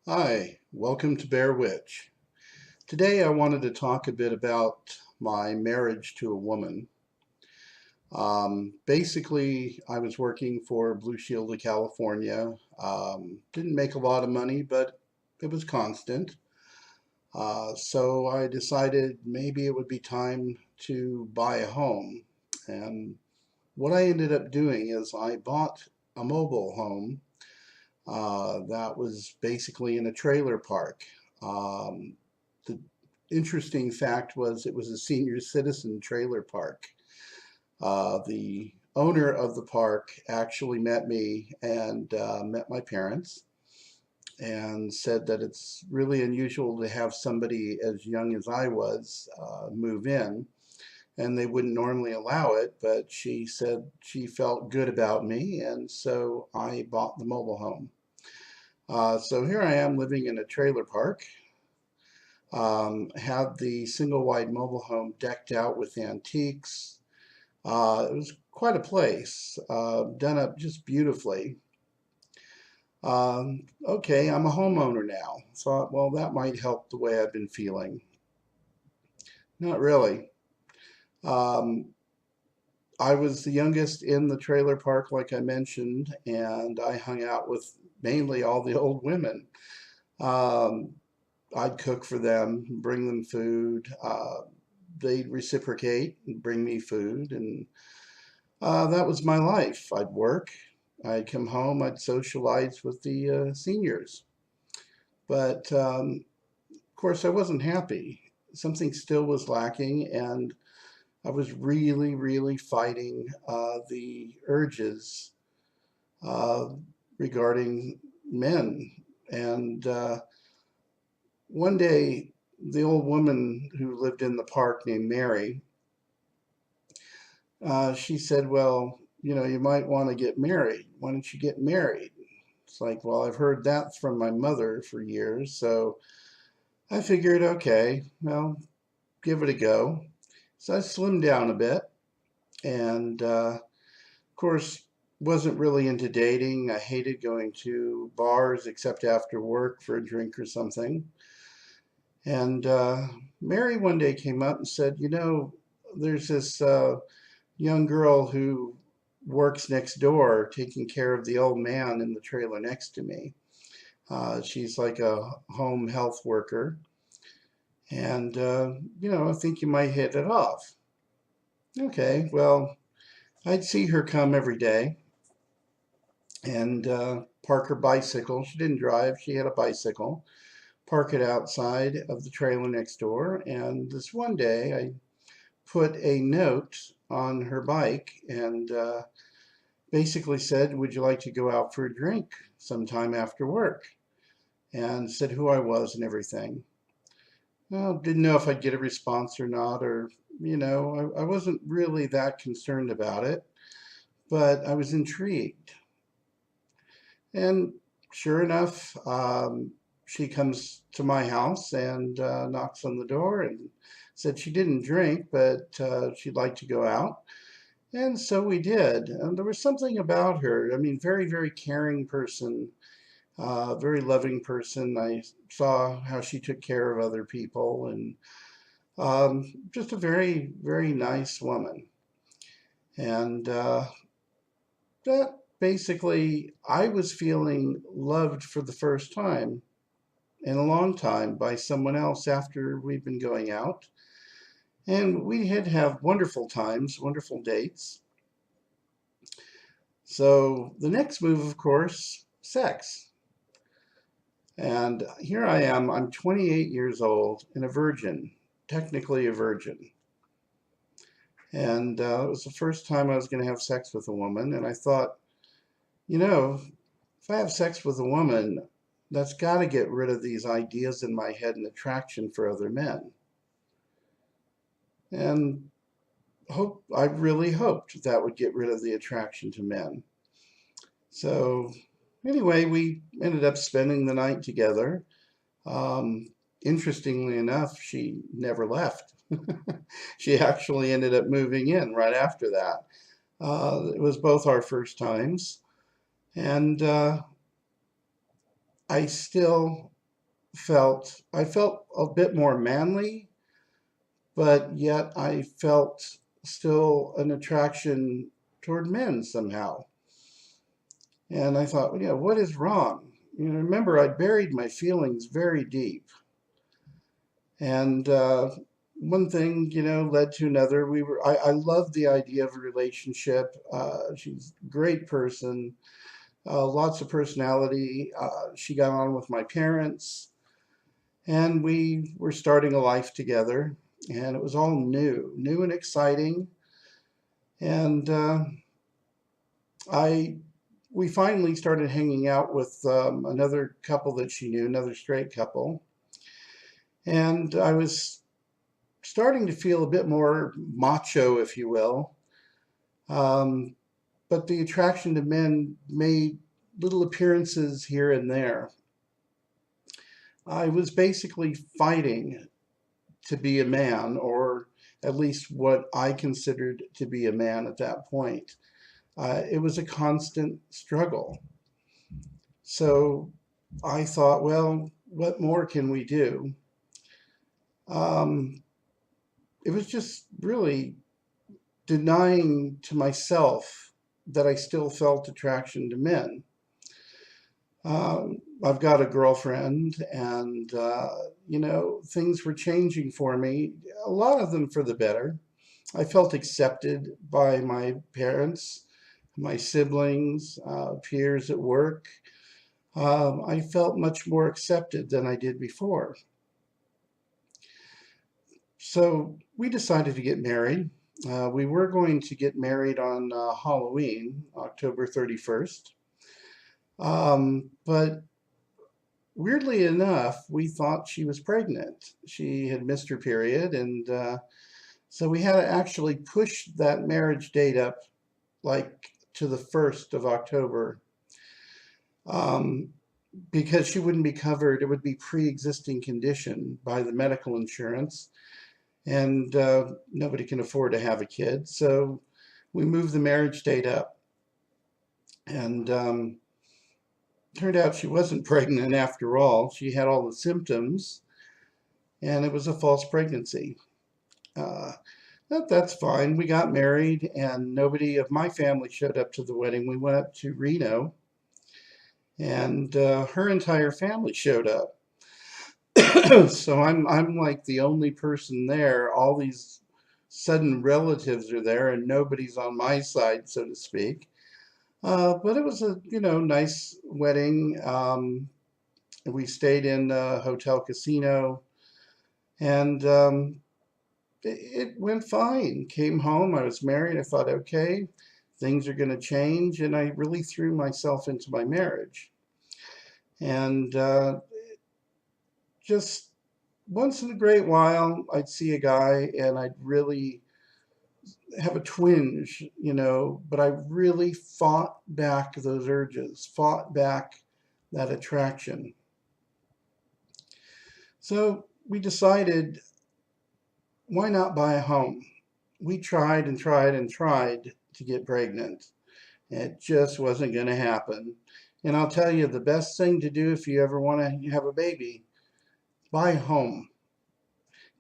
Hi, welcome to Bear Witch. Today I wanted to talk a bit about my marriage to a woman. Basically, I was working for Blue Shield of California. Didn't make a lot of money, but it was constant. So I decided maybe it would be time to buy a home. And what I ended up doing is I bought a mobile home that was basically in a trailer park. The interesting fact was it was a senior citizen trailer park. The owner of the park actually met me and met my parents and said that it's really unusual to have somebody as young as I was move in. And they wouldn't normally allow it, but she said she felt good about me, and so I bought the mobile home. So here I am living in a trailer park. Had the single wide mobile home decked out with antiques. It was quite a place, done up just beautifully. Okay, I'm a homeowner now. Thought, well, that might help the way I've been feeling. Not really. Um, I was the youngest in the trailer park, like I mentioned, and I hung out with mainly all the old women. Um, I'd cook for them, bring them food. They'd reciprocate and bring me food, and that was my life. I'd work, I'd come home, I'd socialize with the seniors. But of course, I wasn't happy. Something still was lacking, and I was really, really fighting the urges uh, regarding men. And one day, the old woman who lived in the park named Mary, she said, well, you might want to get married. Why don't you get married? It's like, well, I've heard that from my mother for years. So I figured, okay, well, give it a go. So I slimmed down a bit and, of course, wasn't really into dating. I hated going to bars except after work for a drink or something. And Mary one day came up and said, there's this young girl who works next door taking care of the old man in the trailer next to me. She's like a home health worker. And, I think you might hit it off. Okay, well, I'd see her come every day and park her bicycle. She didn't drive, she had a bicycle. Park it outside of the trailer next door. And this one day, I put a note on her bike and basically said, would you like to go out for a drink sometime after work? And said who I was and everything. Well, didn't know if I'd get a response or not, or, I wasn't really that concerned about it, but I was intrigued. And sure enough, she comes to my house and knocks on the door and said she didn't drink, but she'd like to go out. And so we did. And there was something about her. I mean, very, very caring person, very loving person. I saw how she took care of other people and just a very, very nice woman. And that basically, I was feeling loved for the first time in a long time by someone else after we'd been going out. And we had have wonderful times, wonderful dates. So the next move, of course, sex. And here I am, I'm 28 years old and a virgin, technically a virgin. And it was the first time I was going to have sex with a woman. And I thought, you know, if I have sex with a woman, that's got to get rid of these ideas in my head and attraction for other men. And I really hoped that would get rid of the attraction to men. So anyway, we ended up spending the night together. Um, Interestingly enough, she never left. She actually ended up moving in right after that. It was both our first times, and I still I felt a bit more manly, but yet I felt still an attraction toward men somehow. And I thought, yeah, what is wrong? Remember, I buried my feelings very deep. And one thing, led to another. I loved the idea of a relationship. She's a great person, lots of personality. She got on with my parents, and we were starting a life together. And it was all new and exciting. And I we finally started hanging out with another couple that she knew, another straight couple. And I was starting to feel a bit more macho, if you will. Um, but the attraction to men made little appearances here and there. I was basically fighting to be a man, or at least what I considered to be a man at that point. It was a constant struggle. So I thought, well, what more can we do? Um, it was just really denying to myself that I still felt attraction to men. I've got a girlfriend, and things were changing for me. A lot of them for the better. I felt accepted by my parents, my siblings, peers at work. I felt much more accepted than I did before. So we decided to get married. We were going to get married on Halloween, October 31st. But weirdly enough, we thought she was pregnant. She had missed her period, and so we had to actually push that marriage date up like to the 1st of October, um, because she wouldn't be covered. It would be pre-existing condition by the medical insurance, and nobody can afford to have a kid. So we moved the marriage date up, and turned out she wasn't pregnant after all. She had all the symptoms, and it was a false pregnancy. Uh, that's fine. We got married, and nobody of my family showed up to the wedding. We went up to Reno, and her entire family showed up. So I'm like the only person there. All these sudden relatives are there, and nobody's on my side, so to speak. But it was a nice wedding. We stayed in a hotel casino, and it went fine. Came home. I was married. I thought, okay, things are going to change, and I really threw myself into my marriage. And just once in a great while, I'd see a guy, and I'd really have a twinge, but I really fought back those urges, fought back that attraction. So we decided, why not buy a home? We tried and tried and tried to get pregnant. It just wasn't going to happen. And I'll tell you, the best thing to do if you ever want to have a baby, buy a home.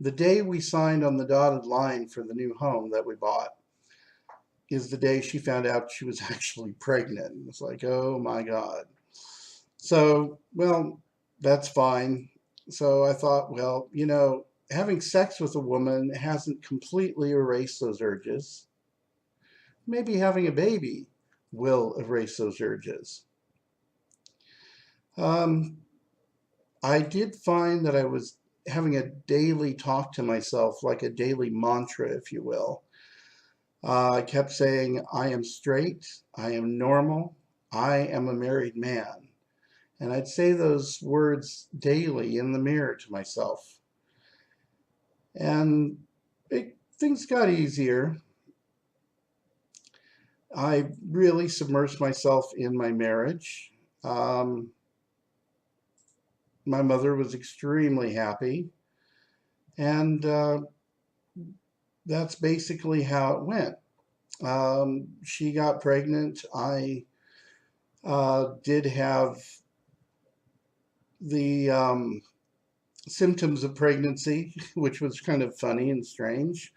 The day we signed on the dotted line for the new home that we bought is the day she found out she was actually pregnant. It was like, oh my God. So, well, that's fine. So I thought, well, having sex with a woman hasn't completely erased those urges. Maybe having a baby will erase those urges. Um, I did find that I was having a daily talk to myself, like a daily mantra, if you will. I kept saying, I am straight, I am normal, I am a married man. And I'd say those words daily in the mirror to myself. And things got easier. I really submersed myself in my marriage. Um, my mother was extremely happy. And that's basically how it went. She got pregnant. I did have the symptoms of pregnancy, which was kind of funny and strange.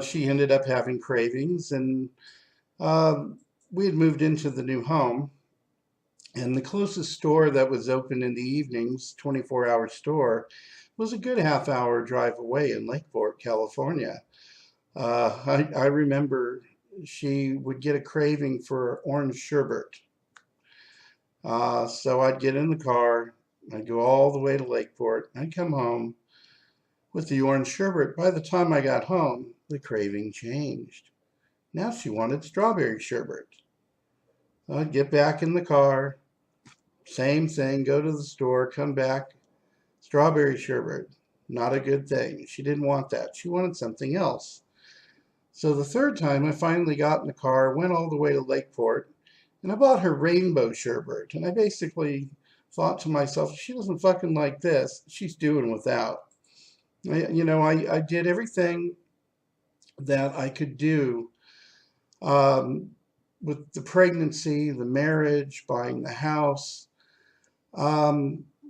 She ended up having cravings, and um, we had moved into the new home. And the closest store that was open in the evenings, 24-hour store, was a good half-hour drive away in Lakeport, California. I remember she would get a craving for orange sherbet. So I'd get in the car, I'd go all the way to Lakeport, I'd come home with the orange sherbet. By the time I got home, the craving changed. Now she wanted strawberry sherbet. I'd get back in the car, same thing, go to the store, come back, strawberry sherbet. Not a good thing. She didn't want that. She wanted something else. So the third time, I finally got in the car, went all the way to Lakeport, and I bought her rainbow sherbet. And I basically thought to myself, she doesn't fucking like this. She's doing without. I did everything that I could do um, with the pregnancy, the marriage, buying the house.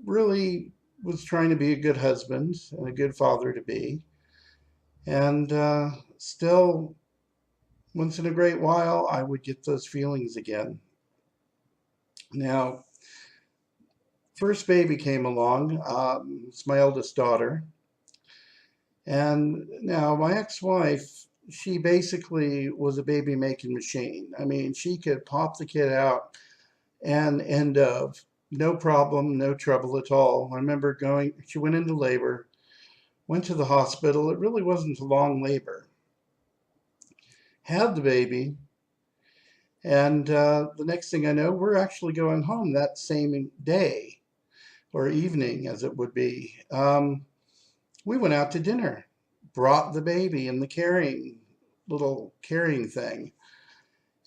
Really was trying to be a good husband and a good father to be. And still, once in a great while, I would get those feelings again. Now, first baby came along. It's my eldest daughter. And now my ex-wife, she basically was a baby making machine. I mean, she could pop the kid out and end of no problem, no trouble at all. I remember she went into labor, went to the hospital. It really wasn't a long labor. Had the baby, and the next thing I know, we're actually going home that same day or evening, as it would be. We went out to dinner, brought the baby in the little carrying thing,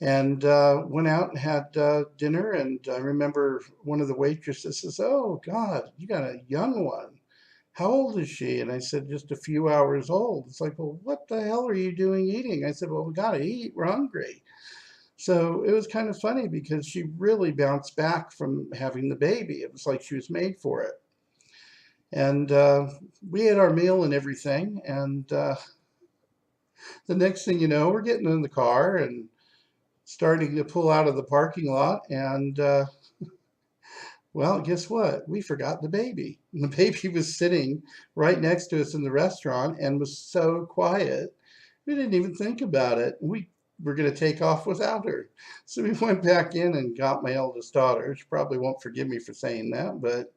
and went out and had dinner. And I remember one of the waitresses says, "Oh God, you got a young one. How old is she?" And I said, "Just a few hours old." It's like, "Well, what the hell are you doing eating?" I said, "Well, we got to eat. We're hungry." So it was kind of funny because she really bounced back from having the baby. It was like she was made for it. And we ate our meal and everything. And the next thing you know, we're getting in the car and starting to pull out of the parking lot. And well, guess what? We forgot the baby. And the baby was sitting right next to us in the restaurant and was so quiet. We didn't even think about it. We were going to take off without her. So we went back in and got my eldest daughter. She probably won't forgive me for saying that, but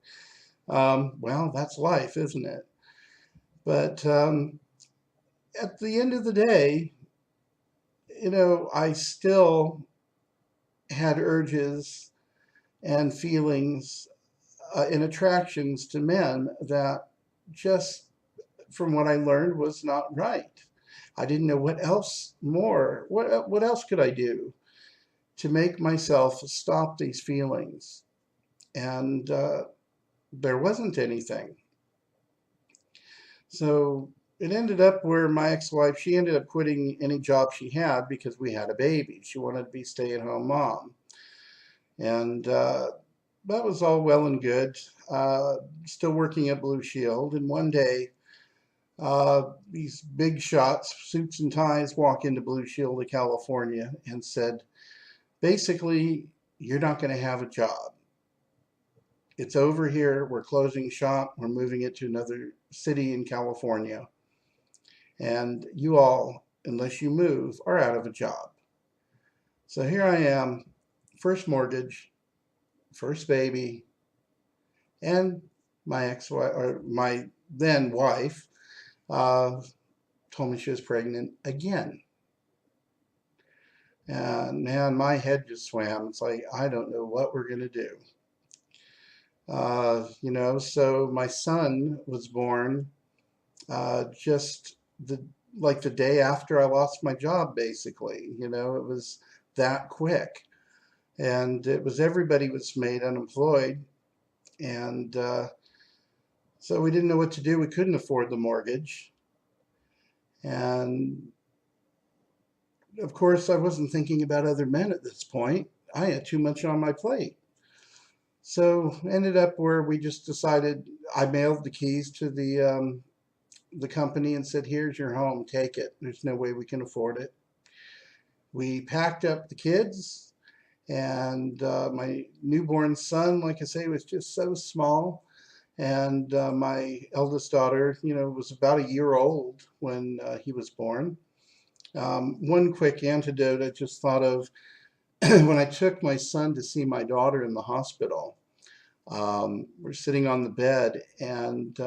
well, that's life, isn't it? But at the end of the day, I still had urges and feelings and attractions to men that just from what I learned was not right. I didn't know what else more, what else could I do to make myself stop these feelings? And there wasn't anything. So it ended up where my ex-wife, she ended up quitting any job she had because we had a baby. She wanted to be stay-at-home mom. And that was all well and good. Still working at Blue Shield. And one day, these big shots, suits and ties, walk into Blue Shield of California and said, basically, you're not going to have a job. It's over here. We're closing shop. We're moving it to another city in California. And you all, unless you move, are out of a job. So here I am, first mortgage, first baby, and my ex-wife, or my then wife, uh, told me she was pregnant again. And man, my head just swam. It's like, I don't know what we're going to do. So my son was born just the day after I lost my job, basically. It was that quick. And it was everybody was made unemployed. And so we didn't know what to do. We couldn't afford the mortgage. And of course, I wasn't thinking about other men at this point. I had too much on my plate. So ended up where we just decided, I mailed the keys to the company and said, here's your home, take it. There's no way we can afford it. We packed up the kids, and my newborn son, like I say, was just so small. And my eldest daughter, was about a year old when he was born. One quick antidote I just thought of when I took my son to see my daughter in the hospital. We're sitting on the bed, and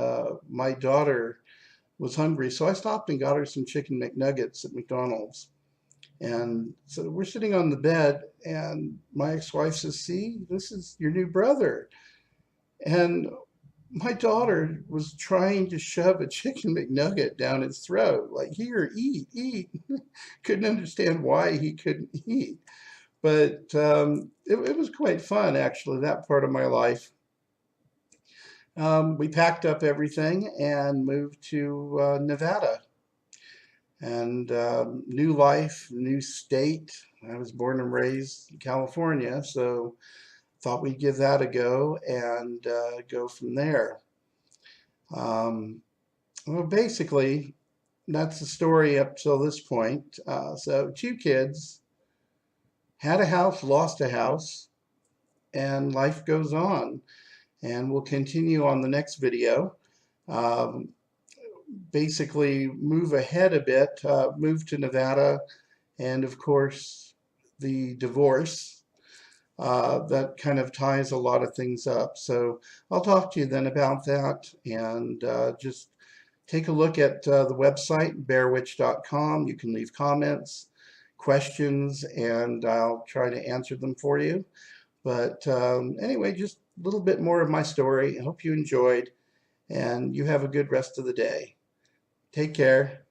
my daughter was hungry, so I stopped and got her some chicken McNuggets at McDonald's. And so we're sitting on the bed, and my ex-wife says, "See, this is your new brother." And my daughter was trying to shove a chicken McNugget down his throat, like, here, eat, eat. Couldn't understand why he couldn't eat. But it was quite fun, actually, that part of my life. We packed up everything and moved to Nevada. And new life, new state. I was born and raised in California, so thought we'd give that a go and go from there. Um, well, basically, that's the story up till this point. So, two kids, had a house, lost a house, and life goes on. And we'll continue on the next video. Um, Basically, move ahead a bit, move to Nevada, and of course, the divorce. That kind of ties a lot of things up. So I'll talk to you then about that, and just take a look at the website, bearwitch.com. You can leave comments, questions, and I'll try to answer them for you. But anyway, just a little bit more of my story. I hope you enjoyed, and you have a good rest of the day. Take care.